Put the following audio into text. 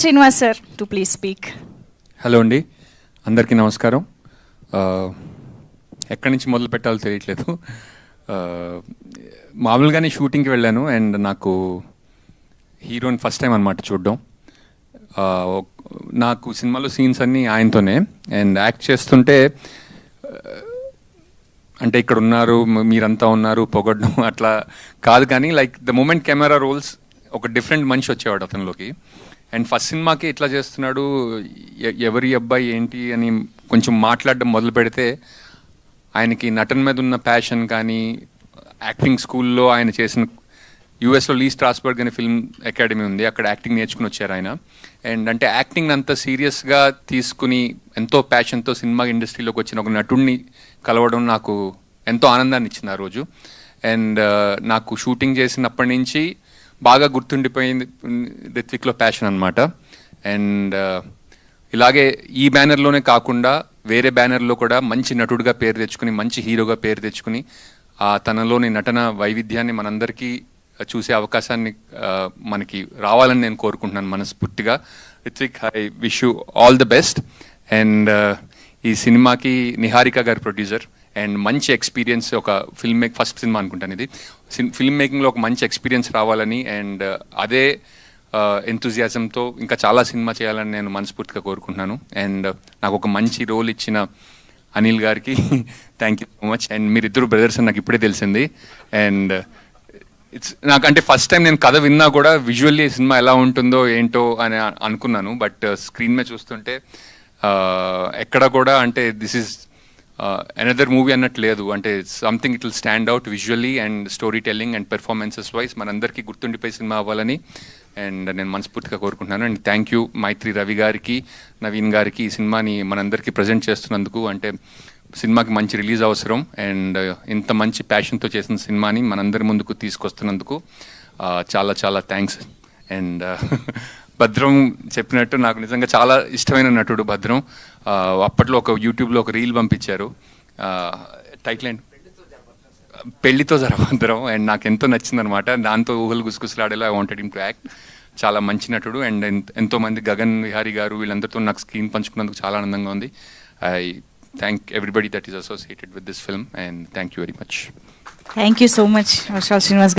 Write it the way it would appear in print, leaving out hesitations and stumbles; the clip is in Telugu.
Srinivas sir to please speak. Hello అండి, అందరికీ నమస్కారం. ఎక్కడి నుంచి మొదలు పెట్టాలో తెలియట్లేదు. మామూలుగానే షూటింగ్కి వెళ్ళాను అండ్ నాకు హీరోని ఫస్ట్ టైం అనమాట చూడడం. నాకు సినిమాలో సీన్స్ అన్నీ ఆయనతోనే అండ్ యాక్ట్ చేస్తుంటే అంటే ఇక్కడ ఉన్నారు మీరంతా ఉన్నారు పొగడ్డం అట్లా కాదు, కానీ like the moment camera rolls ఒక డిఫరెంట్ మనిషి వచ్చేవాడు అతనిలోకి. అండ్ ఫస్ట్ సినిమాకి ఇట్లా చేస్తున్నాడు, ఎవరి అబ్బాయి ఏంటి అని కొంచెం మాట్లాడడం మొదలు పెడితే ఆయనకి నటన మీద ఉన్న ప్యాషన్ కానీ, యాక్టింగ్ స్కూల్లో ఆయన చేసిన యూఎస్లో లీ స్ట్రాస్బర్గ్ అనే ఫిల్మ్ అకాడమీ ఉంది, అక్కడ యాక్టింగ్ నేర్చుకుని వచ్చారు ఆయన. అండ్ అంటే యాక్టింగ్ అంత సీరియస్గా తీసుకుని ఎంతో ప్యాషన్తో సినిమా ఇండస్ట్రీలోకి వచ్చిన ఒక నటుడిని కలవడం నాకు ఎంతో ఆనందాన్ని ఇచ్చింది ఆ రోజు. అండ్ నాకు షూటింగ్ చేసినప్పటి నుంచి బాగా గుర్తుండిపోయింది రిత్విక్లో ప్యాషన్ అనమాట. అండ్ ఇలాగే ఈ బ్యానర్లోనే కాకుండా వేరే బ్యానర్లో కూడా మంచి నటుడిగా పేరు తెచ్చుకుని, మంచి హీరోగా పేరు తెచ్చుకుని తనలోని నటన వైవిధ్యాన్ని మనందరికీ చూసే అవకాశాన్ని మనకి రావాలని నేను కోరుకుంటున్నాను మనస్ఫూర్తిగా. Rithvik, I wish you all the best. And ఈ సినిమాకి నిహారిక గారి ప్రొడ్యూసర్ అండ్ మంచి ఎక్స్పీరియన్స్, ఒక ఫస్ట్ సినిమా అనుకుంటాను ఇది, ఫిల్మ్ మేకింగ్లో ఒక మంచి ఎక్స్పీరియన్స్ రావాలని అండ్ అదే ఎంతూజియాజంతో ఇంకా చాలా సినిమా చేయాలని నేను మనస్ఫూర్తిగా కోరుకుంటున్నాను. అండ్ నాకు ఒక మంచి రోల్ ఇచ్చిన అనిల్ గారికి thank you so much. And మీరిద్దరు బ్రదర్స్ అని నాకు ఇప్పుడే తెలిసింది. అండ్ నాకు అంటే ఫస్ట్ టైం నేను కథ విన్నా కూడా విజువల్లీ సినిమా ఎలా ఉంటుందో ఏంటో అని అనుకున్నాను, బట్ స్క్రీన్ మీద చూస్తుంటే ఎక్కడ కూడా అంటే దిస్ ఈజ్ అనదర్ మూవీ అన్నట్టు లేదు. అంటే something it will stand out visually and story telling and performances wise మనందరికీ గుర్తుండిపోయే సినిమా అవ్వాలని అండ్ నేను మనస్ఫూర్తిగా కోరుకుంటున్నాను. అండ్ థ్యాంక్ యూ మైత్రి రవి గారికి, నవీన్ గారికి ఈ సినిమాని మనందరికీ ప్రజెంట్ చేస్తున్నందుకు. అంటే సినిమాకి మంచి రిలీజ్ అవసరం అండ్ ఇంత మంచి ప్యాషన్తో చేసిన సినిమాని మనందరి ముందుకు తీసుకొస్తున్నందుకు చాలా చాలా థ్యాంక్స్. అండ్ భద్రం చెప్పినట్టు నాకు నిజంగా చాలా ఇష్టమైన నటుడు భద్రం. అప్పట్లో ఒక యూట్యూబ్లో ఒక రీల్ పంపించారు, టైటిల్ ఏంటి, పెళ్లితో జరభద్రం. అండ్ నాకు ఎంతో నచ్చిందనమాట. దాంతో ఊహలు గుసగుసలాడేలా I wanted him to act. చాలా మంచి నటుడు అండ్ ఎంతోమంది గగన్ విహారీ గారు వీళ్ళందరితో నాకు స్క్రీన్ పంచుకున్నందుకు చాలా ఆనందంగా ఉంది. I thank everybody that is associated with this film and thank you very much. Thank you so much, Srinivas.